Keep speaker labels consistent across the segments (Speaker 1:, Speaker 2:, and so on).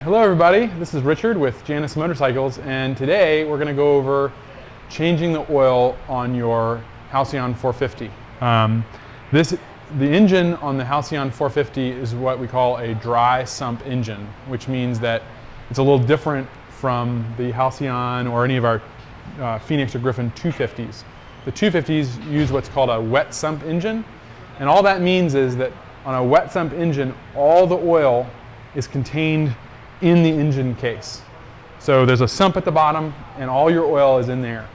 Speaker 1: Hello everybody, this is Richard with Janus Motorcycles, and today we're going to go over changing the oil on your Halcyon 450. The engine on the Halcyon 450 is what we call a dry sump engine, which means that it's a little different from the Halcyon or any of our Phoenix or Griffin 250s. The 250s use what's called a wet sump engine, and all that means is that on a wet sump engine, all the oil is contained in the engine case. So there's a sump at the bottom and all your oil is in there.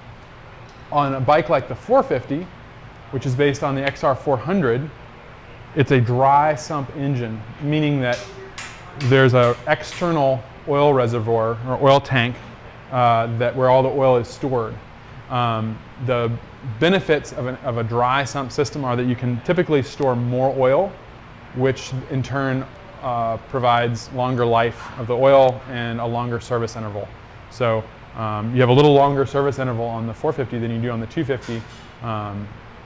Speaker 1: On a bike like the 450, which is based on the XR400, it's a dry sump engine, meaning that there's an external oil reservoir or oil tank where all the oil is stored. The benefits of a dry sump system are that you can typically store more oil, which in turn provides longer life of the oil and a longer service interval. So you have a little longer service interval on the 450 than you do on the 250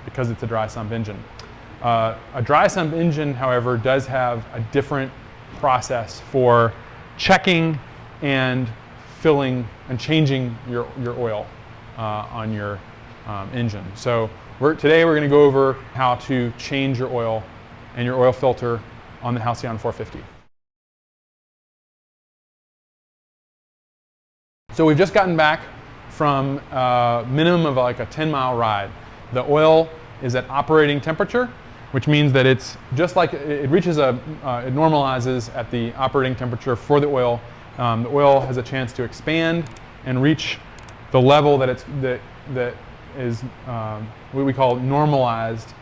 Speaker 1: because it's a dry sump engine. A dry sump engine, however, does have a different process for checking and filling and changing your oil on your engine. So today we're going to go over how to change your oil and your oil filter on the Halcyon 450. So we've just gotten back from a minimum of like a 10-mile ride. The oil is at operating temperature, which means that it's just like it reaches it normalizes at the operating temperature for the oil. The oil has a chance to expand and reach the level that is what we call normalized,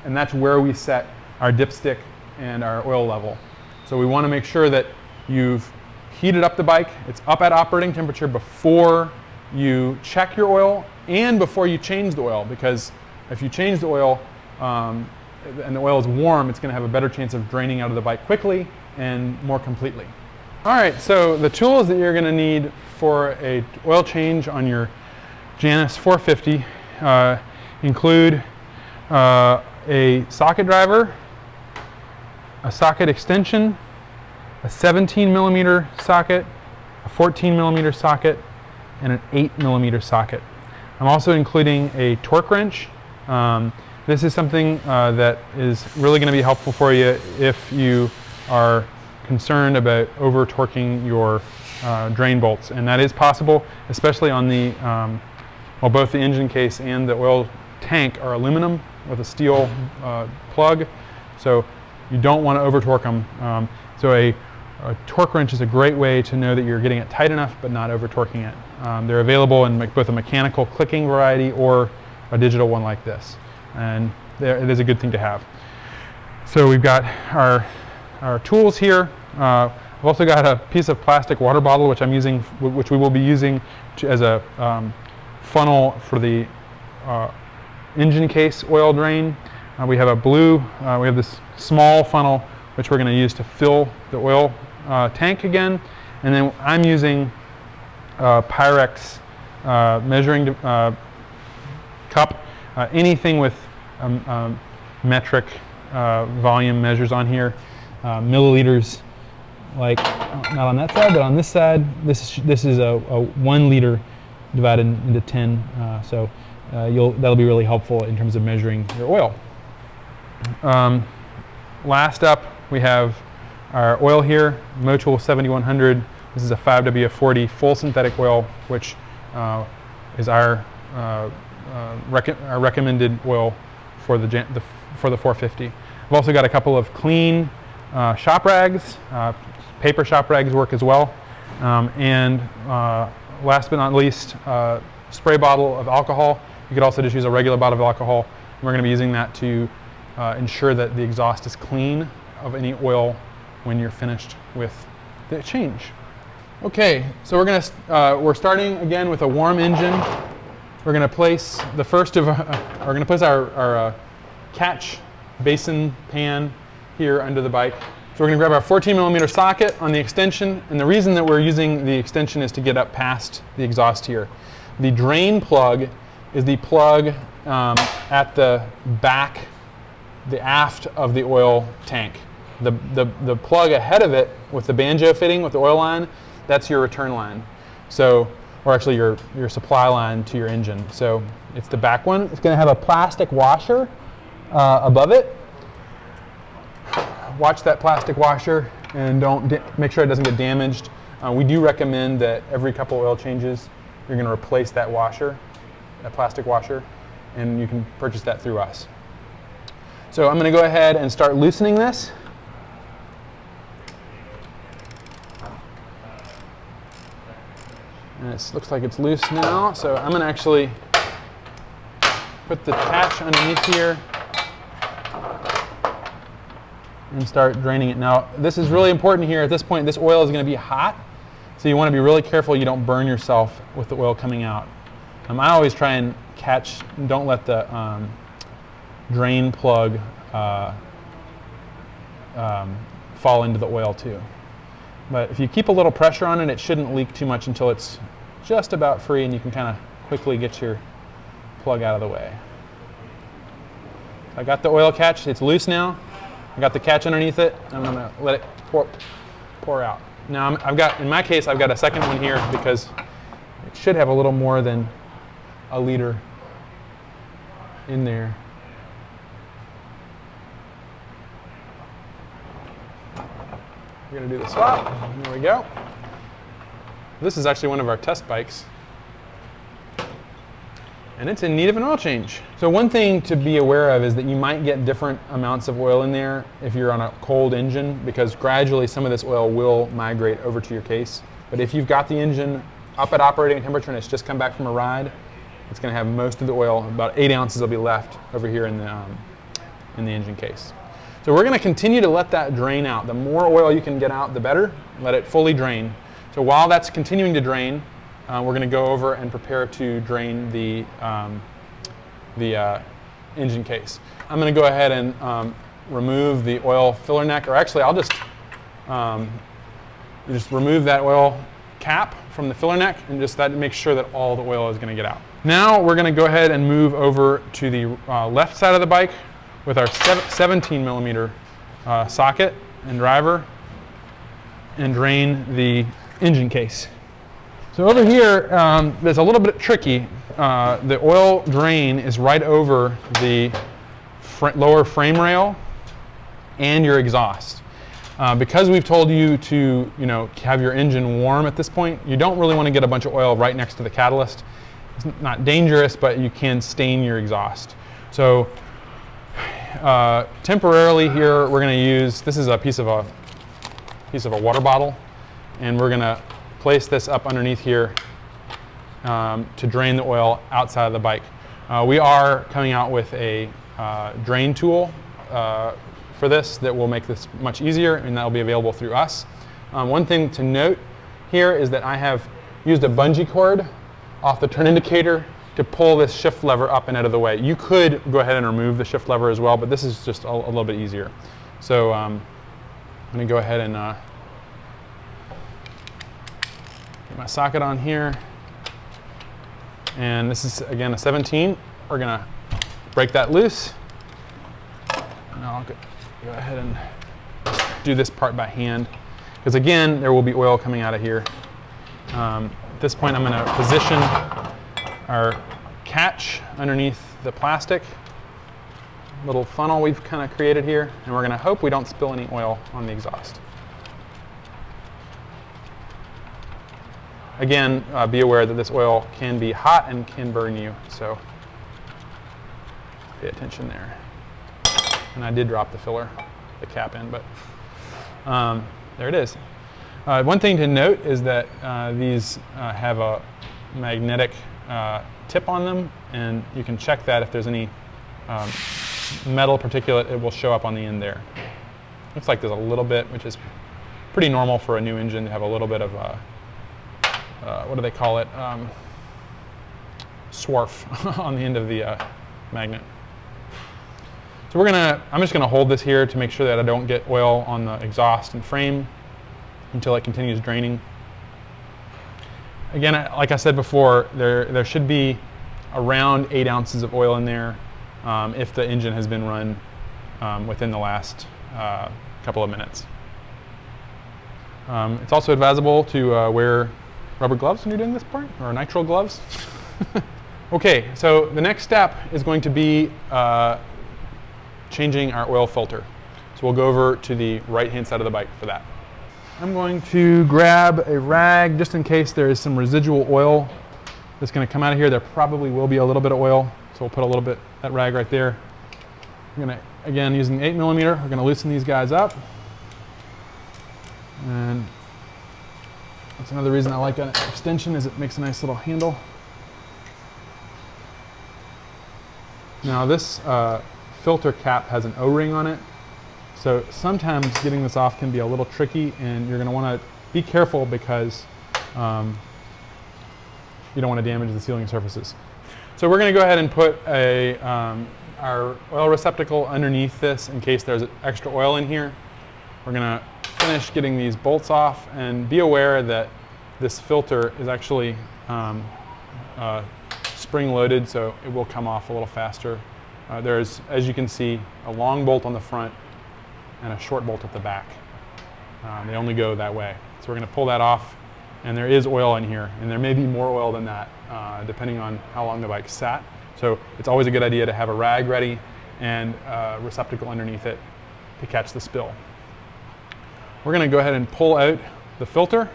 Speaker 1: and that's where we set our dipstick and our oil level. So we want to make sure that you've heated up the bike, it's up at operating temperature before you check your oil and before you change the oil, because if you change the oil and the oil is warm, it's going to have a better chance of draining out of the bike quickly and more completely. Alright, so the tools that you're going to need for a oil change on your Janus 450 include a socket driver, a socket extension, a 17mm socket, a 14mm socket, and an 8mm socket. I'm also including a torque wrench. This is something that is really going to be helpful for you if you are concerned about over torquing your drain bolts, and that is possible, especially on the both the engine case and the oil tank are aluminum with a steel plug, so you don't want to over torque them. So a torque wrench is a great way to know that you're getting it tight enough but not over torquing it. They're available in both a mechanical clicking variety or a digital one like this, and it is a good thing to have. So we've got our tools here. I've also got a piece of plastic water bottle which we will be using as a funnel for the engine case oil drain. We have we have this small funnel which we're going to use to fill the oil tank again, and then I'm using Pyrex measuring cup. Anything with metric volume measures on here, milliliters, like not on that side but on this side. This is a 1 liter divided into 10, so that'll be really helpful in terms of measuring your oil. Last up, we have our oil here, Motul 7100. This is a 5W40 full synthetic oil, which is our recommended oil for the 450. I've also got a couple of clean shop rags. Paper shop rags work as well. And last but not least, spray bottle of alcohol. You could also just use a regular bottle of alcohol. And we're going to be using that to ensure that the exhaust is clean of any oil when you're finished with the change. Okay, so we're starting again with a warm engine. We're going to place our catch basin pan here under the bike. So we're going to grab our 14mm socket on the extension, and the reason that we're using the extension is to get up past the exhaust here. The drain plug is the plug at the back, the aft of the oil tank. The plug ahead of it with the banjo fitting with the oil line, that's your return line. So, or actually your supply line to your engine. So it's the back one. It's going to have a plastic washer above it. Watch that plastic washer and make sure it doesn't get damaged. We do recommend that every couple oil changes, you're going to replace that washer, that plastic washer, and you can purchase that through us. So I'm going to go ahead and start loosening this. And it looks like it's loose now, so I'm going to actually put the catch underneath here and start draining it. Now, this is really important here. At this point, this oil is going to be hot, so you want to be really careful you don't burn yourself with the oil coming out. I always try and catch, don't let the drain plug fall into the oil too. But if you keep a little pressure on it, it shouldn't leak too much until it's just about free and you can kind of quickly get your plug out of the way. I got the oil catch, it's loose now. I got the catch underneath it. I'm going to let it pour out. Now in my case, I've got a second one here because it should have a little more than a liter in there. We're going to do the swap. There we go. This is actually one of our test bikes. And it's in need of an oil change. So one thing to be aware of is that you might get different amounts of oil in there if you're on a cold engine, because gradually some of this oil will migrate over to your case. But if you've got the engine up at operating temperature and it's just come back from a ride, it's going to have most of the oil, about 8 ounces will be left over here in the engine case. So we're going to continue to let that drain out. The more oil you can get out, the better. Let it fully drain. So while that's continuing to drain, we're going to go over and prepare to drain the engine case. I'm going to go ahead and remove the oil filler neck, or actually I'll just remove that oil cap from the filler neck, and just that makes sure that all the oil is going to get out. Now we're going to go ahead and move over to the left side of the bike with our 17 millimeter socket and driver and drain the engine case. So over here, there's a little bit tricky. The oil drain is right over the lower frame rail and your exhaust. Because we've told you to, have your engine warm at this point, you don't really want to get a bunch of oil right next to the catalyst. It's not dangerous, but you can stain your exhaust. So temporarily here, we're going to use, this is a piece of a water bottle, and we're going to place this up underneath here to drain the oil outside of the bike. We are coming out with a drain tool for this that will make this much easier, and that will be available through us. One thing to note here is that I have used a bungee cord off the turn indicator to pull this shift lever up and out of the way. You could go ahead and remove the shift lever as well, but this is just a little bit easier. So I'm going to go ahead and get my socket on here. And this is, again, a 17. We're going to break that loose. And I'll go ahead and do this part by hand, because again, there will be oil coming out of here. At this point, I'm going to position our catch underneath the plastic little funnel we've kind of created here, and we're going to hope we don't spill any oil on the exhaust. Again, be aware that this oil can be hot and can burn you, so pay attention there. And I did drop the filler, the cap in, but there it is. One thing to note is that these have a magnetic tip on them, and you can check that if there's any metal particulate, it will show up on the end there. Looks like there's a little bit, which is pretty normal for a new engine to have a little bit of what do they call it? Swarf on the end of the magnet. So I'm just gonna hold this here to make sure that I don't get oil on the exhaust and frame until it continues draining. Again, like I said before, there should be around 8 ounces of oil in there if the engine has been run within the last couple of minutes. It's also advisable to wear rubber gloves when you're doing this part, or nitrile gloves. Okay, so the next step is going to be changing our oil filter. So we'll go over to the right-hand side of the bike for that. I'm going to grab a rag just in case there is some residual oil that's going to come out of here. There probably will be a little bit of oil, so we'll put a little bit, that rag right there. I'm going to, again, using 8mm, we're going to loosen these guys up. And that's another reason I like an extension, is it makes a nice little handle. Now this filter cap has an O-ring on it, so sometimes getting this off can be a little tricky, and you're going to want to be careful because you don't want to damage the sealing surfaces. So we're going to go ahead and put a, our oil receptacle underneath this in case there's extra oil in here. We're going to finish getting these bolts off, and be aware that this filter is actually spring-loaded, so it will come off a little faster. There's, as you can see, a long bolt on the front and a short bolt at the back. They only go that way. So we're going to pull that off, and there is oil in here, and there may be more oil than that depending on how long the bike sat. So it's always a good idea to have a rag ready and a receptacle underneath it to catch the spill. We're going to go ahead and pull out the filter,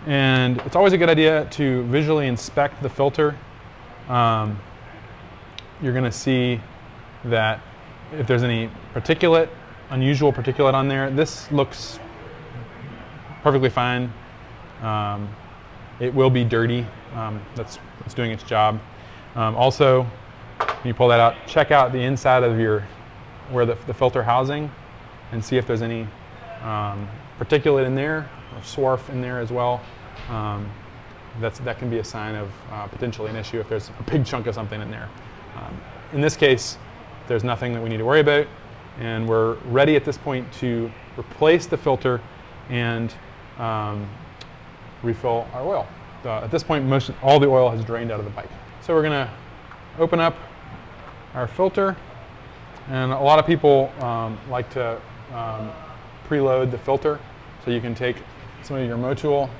Speaker 1: and it's always a good idea to visually inspect the filter. You're going to see that if there's any particulate, unusual particulate on there, this looks perfectly fine. It will be dirty. That's doing its job. Also, when you pull that out, check out the inside of where the filter housing, and see if there's any particulate in there, or swarf in there as well. That can be a sign of potentially an issue if there's a big chunk of something in there. In this case, there's nothing that we need to worry about, and we're ready at this point to replace the filter and refill our oil. At this point, all the oil has drained out of the bike. So we're going to open up our filter, and a lot of people like to preload the filter, so you can take some of your Motul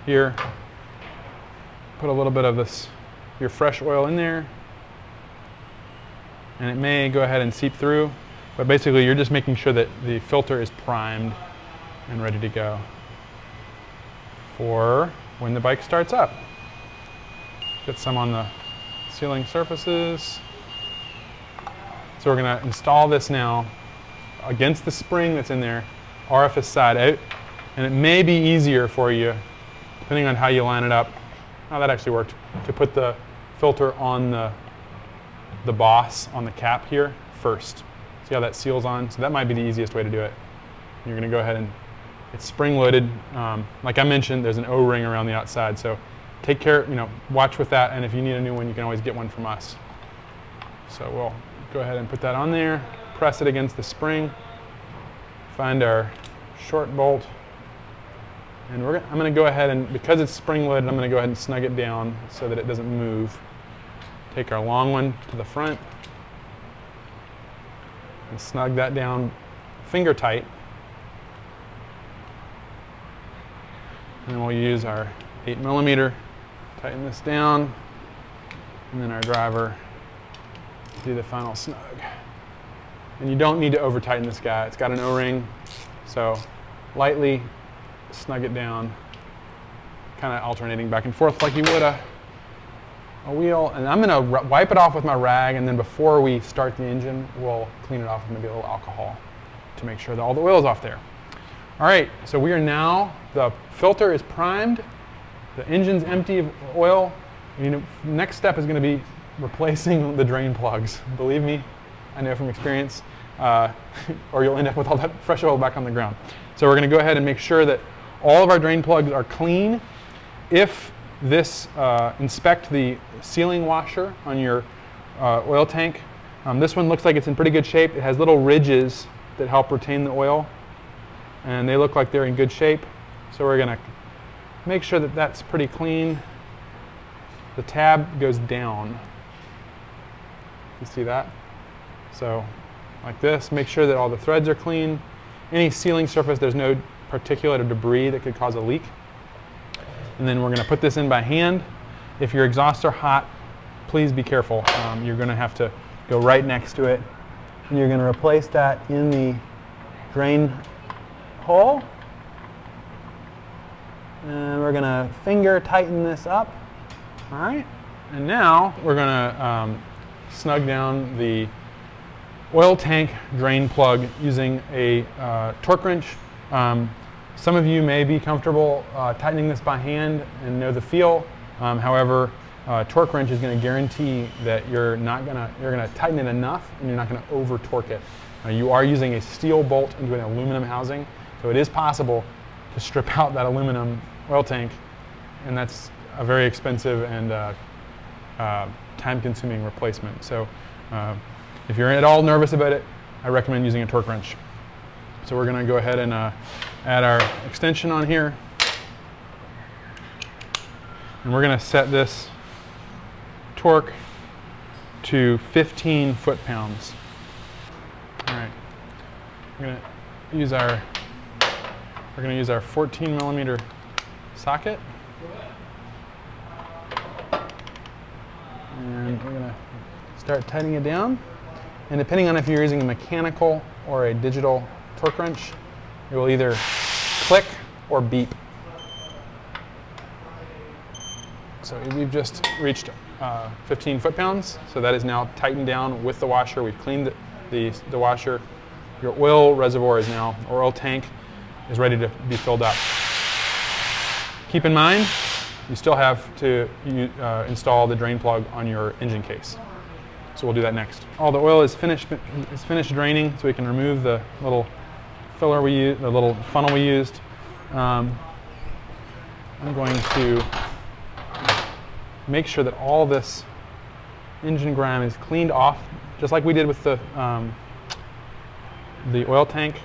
Speaker 1: here, put a little bit of your fresh oil in there, and it may go ahead and seep through, but basically you're just making sure that the filter is primed and ready to go for when the bike starts up. Get some on the sealing surfaces. So we're going to install this now against the spring that's in there, orifice side out, and it may be easier for you, depending on how you line it up. Oh, that actually worked, to put the filter on the boss on the cap here first. See how that seals on? So that might be the easiest way to do it. You're going to go ahead and, it's spring-loaded. Like I mentioned, there's an O-ring around the outside, so take care, watch with that, and if you need a new one, you can always get one from us. So we'll go ahead and put that on there, press it against the spring, find our short bolt, and I'm going to go ahead and, because it's spring-loaded, I'm going to go ahead and snug it down so that it doesn't move. Take our long one to the front and snug that down finger tight. And then we'll use our 8mm, tighten this down, and then our driver, do the final snug. And you don't need to over tighten this guy. It's got an O-ring, so lightly snug it down, kind of alternating back and forth like you would a wheel. And I'm going to wipe it off with my rag, and then before we start the engine, we'll clean it off with maybe a little alcohol to make sure that all the oil is off there. All right, so we are now, the filter is primed, the engine's empty of oil. Next step is going to be replacing the drain plugs. Believe me, I know from experience, or you'll end up with all that fresh oil back on the ground. So we're going to go ahead and make sure that all of our drain plugs are clean. If this, inspect the sealing washer on your oil tank. This one looks like it's in pretty good shape. It has little ridges that help retain the oil, and they look like they're in good shape. So we're going to make sure that that's pretty clean. The tab goes down. You see that? So like this. Make sure that all the threads are clean. Any sealing surface, there's no particulate or debris that could cause a leak. And then we're going to put this in by hand. If your exhausts are hot, please be careful. You're going to have to go right next to it. And you're going to replace that in the drain hole. And we're going to finger tighten this up. All right. And now we're going to snug down the oil tank drain plug using a torque wrench. Some of you may be comfortable tightening this by hand and know the feel. However, torque wrench is going to guarantee that you're going to tighten it enough and you're not going to over torque it. You are using a steel bolt into an aluminum housing, so it is possible to strip out that aluminum oil tank, and that's a very expensive and time-consuming replacement. So if you're at all nervous about it, I recommend using a torque wrench. So we're going to go ahead and add our extension on here. And we're going to set this torque to 15 foot-pounds. All right. We're going to use our 14 millimeter socket. And we're going to start tightening it down. And depending on if you're using a mechanical or a digital torque wrench, it will either click or beep. So we've just reached 15 foot-pounds, so that is now tightened down with the washer. We've cleaned the washer. Your oil reservoir is now, or oil tank, is ready to be filled up. Keep in mind, you still have to install the drain plug on your engine case. So we'll do that next. All the oil is finished draining, so we can remove the little filler we used, the little funnel we used. I'm going to make sure that all this engine grime is cleaned off, just like we did with the oil tank.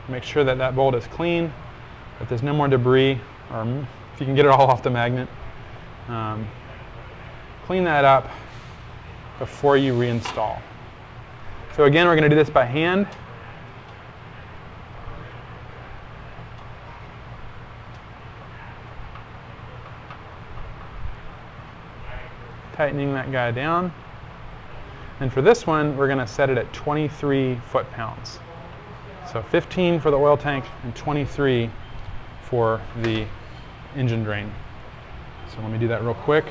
Speaker 1: Make sure that that bolt is clean, that there's no more debris, or if you can get it all off the magnet. Clean that up before you reinstall. So again, we're going to do this by hand. Tightening that guy down. And for this one, we're going to set it at 23 foot-pounds. So 15 for the oil tank and 23 for the engine drain. So let me do that real quick.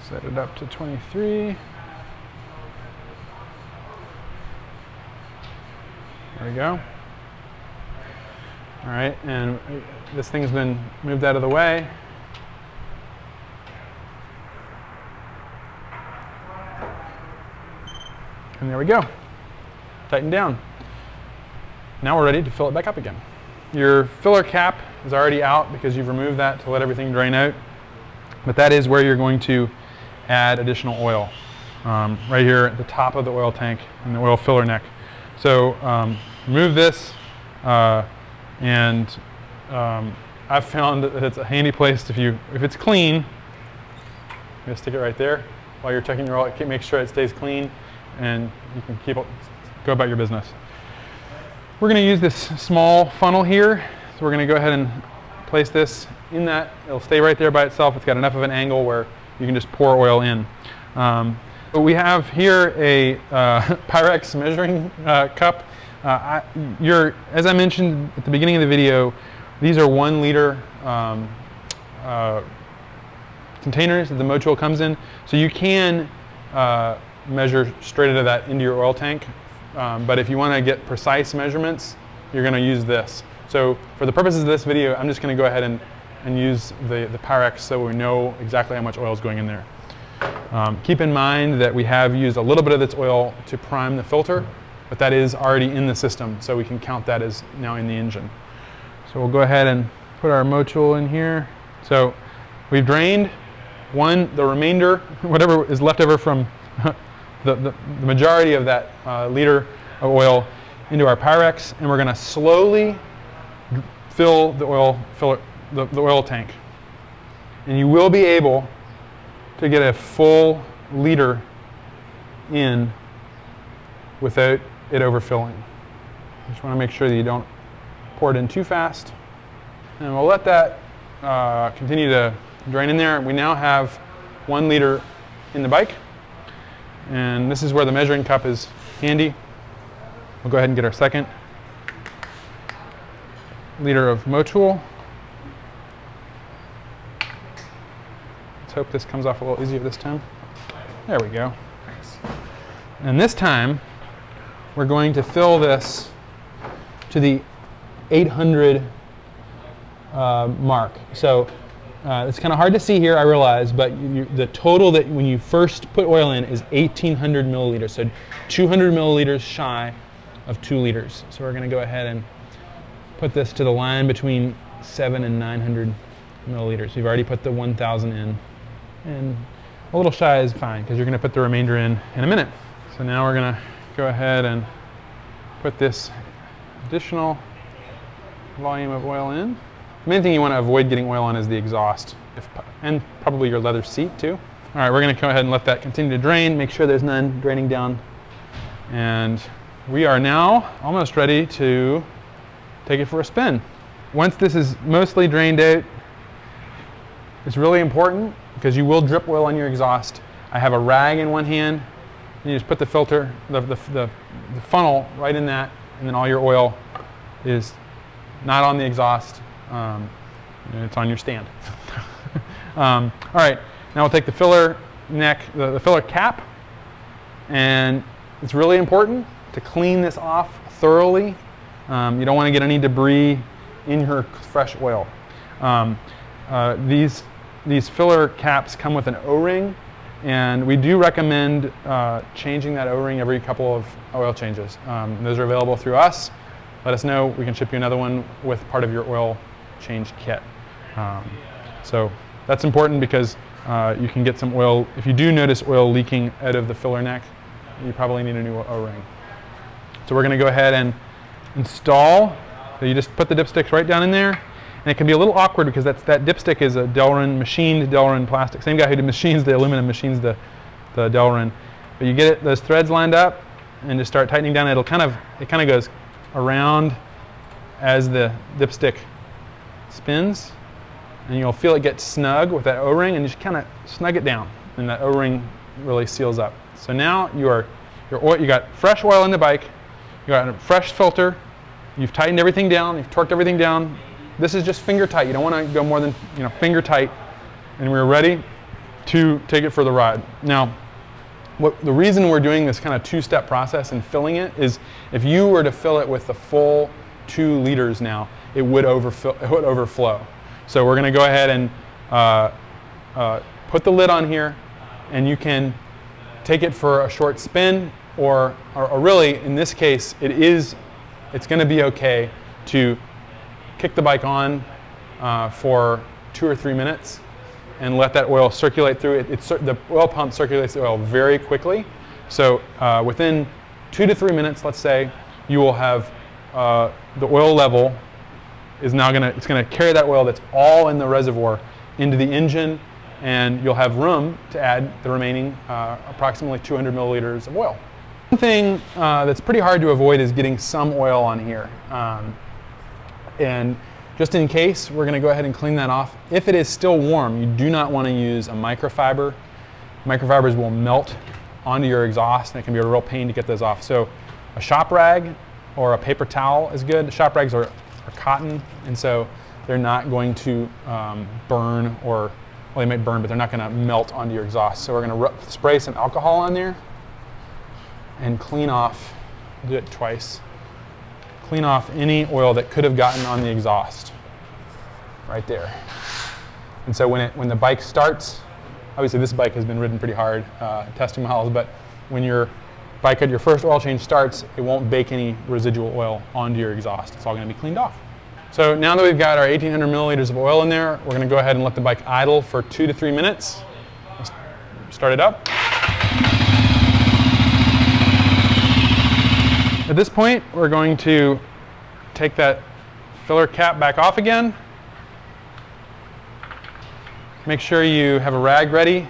Speaker 1: Set it up to 23. There we go. All right, and this thing's been moved out of the way. And there we go. Tighten down. Now we're ready to fill it back up again. Your filler cap is already out because you've removed that to let everything drain out. But that is where you're going to add additional oil. Right here at the top of the oil tank and the oil filler neck. So remove this, and I've found that it's a handy place if it's clean. I'm going to stick it right there while you're checking your oil. Make sure it stays clean, and you can go about your business. We're going to use this small funnel here, so we're going to go ahead and place this in that. It'll stay right there by itself. It's got enough of an angle where you can just pour oil in. But we have here a Pyrex measuring cup. As I mentioned at the beginning of the video, these are 1 liter containers that the motor comes in. So you can measure straight into your oil tank. But if you want to get precise measurements, you're going to use this. So for the purposes of this video, I'm just going to go ahead and use the Pyrex so we know exactly how much oil is going in there. Keep in mind that we have used a little bit of this oil to prime the filter, but that is already in the system, so we can count that as now in the engine. So we'll go ahead and put our motor in here. So we've drained the remainder, whatever is left over from the majority of that liter of oil into our Pyrex, and we're going to slowly fill the oil tank. And you will be able to get a full liter in without it overfilling. You just want to make sure that you don't pour it in too fast. And we'll let that continue to drain in there. We now have 1 liter in the bike. And this is where the measuring cup is handy. We'll go ahead and get our second liter of Motul. Let's hope this comes off a little easier this time. There we go. Nice. And this time, we're going to fill this to the 800 mark. So it's kind of hard to see here, I realize, but the total that when you first put oil in is 1,800 milliliters. So 200 milliliters shy of 2 liters. So we're going to go ahead and put this to the line between 700 and 900 milliliters. We've already put the 1,000 in. And a little shy is fine because you're going to put the remainder in a minute. So now we're going to go ahead and put this additional volume of oil in. The main thing you want to avoid getting oil on is the exhaust, and probably your leather seat too. All right, we're going to go ahead and let that continue to drain, make sure there's none draining down. And we are now almost ready to take it for a spin. Once this is mostly drained out, it's really important because you will drip oil on your exhaust. I have a rag in one hand, and you just put the filter, the funnel right in that, and then all your oil is not on the exhaust. It's on your stand. All right, now we'll take the filler neck, the filler cap, and it's really important to clean this off thoroughly. You don't want to get any debris in your fresh oil. These filler caps come with an O-ring, and we do recommend changing that O-ring every couple of oil changes. Those are available through us. Let us know. We can ship you another one with part of your oil change kit. So that's important because you can get some oil. If you do notice oil leaking out of the filler neck, you probably need a new O-ring. So we're going to go ahead and install. So you just put the dipsticks right down in there. And it can be a little awkward because that dipstick is a Delrin, machined Delrin plastic. Same guy who machines the aluminum machines the Delrin. But you get those threads lined up and just start tightening down. It kind of goes around as the dipstick spins, and you'll feel it get snug with that O-ring, and you just kind of snug it down, and that O-ring really seals up. So now you got fresh oil in the bike, you got a fresh filter, you've tightened everything down, you've torqued everything down. This is just finger tight. You don't want to go more than finger tight, and we're ready to take it for the ride. Now, the reason we're doing this kind of two-step process and filling it is if you were to fill it with the full 2 liters now, it would overflow. So we're going to go ahead and put the lid on here, and you can take it for a short spin, or really, in this case, it's going to be okay to kick the bike on for 2 or 3 minutes and let that oil circulate through it. The oil pump circulates the oil very quickly. So within 2 to 3 minutes, let's say, you will have the oil level is now it's going to carry that oil that's all in the reservoir into the engine, and you'll have room to add the remaining approximately 200 milliliters of oil. One thing that's pretty hard to avoid is getting some oil on here. And just in case, we're going to go ahead and clean that off. If it is still warm, you do not want to use a microfiber. Microfibers will melt onto your exhaust, and it can be a real pain to get those off. So a shop rag or a paper towel is good. The shop rags are cotton, and so they're not going to burn, or, well, they might burn, but they're not going to melt onto your exhaust. So we're going to spray some alcohol on there and clean off, do it twice. Clean off any oil that could have gotten on the exhaust, right there. And so when the bike starts, obviously this bike has been ridden pretty hard, testing miles, but when your bike at your first oil change starts, it won't bake any residual oil onto your exhaust. It's all going to be cleaned off. So now that we've got our 1,800 milliliters of oil in there, we're going to go ahead and let the bike idle for 2 to 3 minutes. Let's start it up. At this point, we're going to take that filler cap back off again. Make sure you have a rag ready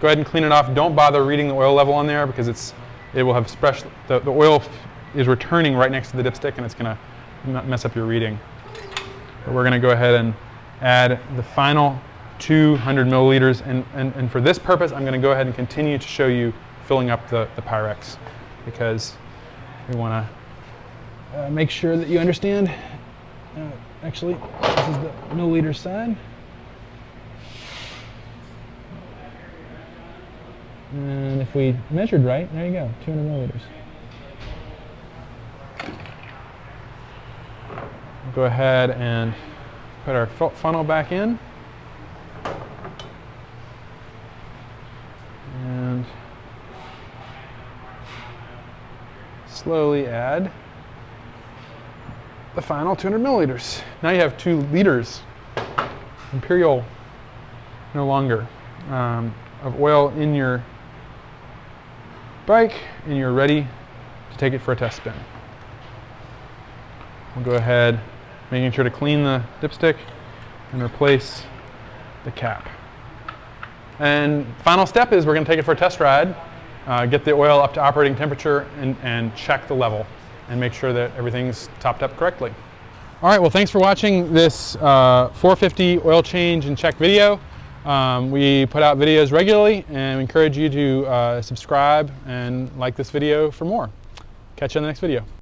Speaker 1: Go ahead and clean it off. Don't bother reading the oil level on there because it will have the oil is returning right next to the dipstick, and it's going to mess up your reading. But we're going to go ahead and add the final 200 milliliters, and for this purpose, I'm going to go ahead and continue to show you filling up the Pyrex because we want to make sure that you understand. Actually, this is the milliliter side. And if we measured right, there you go, 200 milliliters. We'll go ahead and put our funnel back in. And slowly add the final 200 milliliters. Now you have 2 liters, imperial no longer, of oil in your bike, and you're ready to take it for a test spin. We'll go ahead, making sure to clean the dipstick and replace the cap. And final step is we're going to take it for a test ride, get the oil up to operating temperature, and check the level and make sure that everything's topped up correctly. All right, well, thanks for watching this 450 oil change and check video. We put out videos regularly, and we encourage you to subscribe and like this video for more. Catch you on the next video.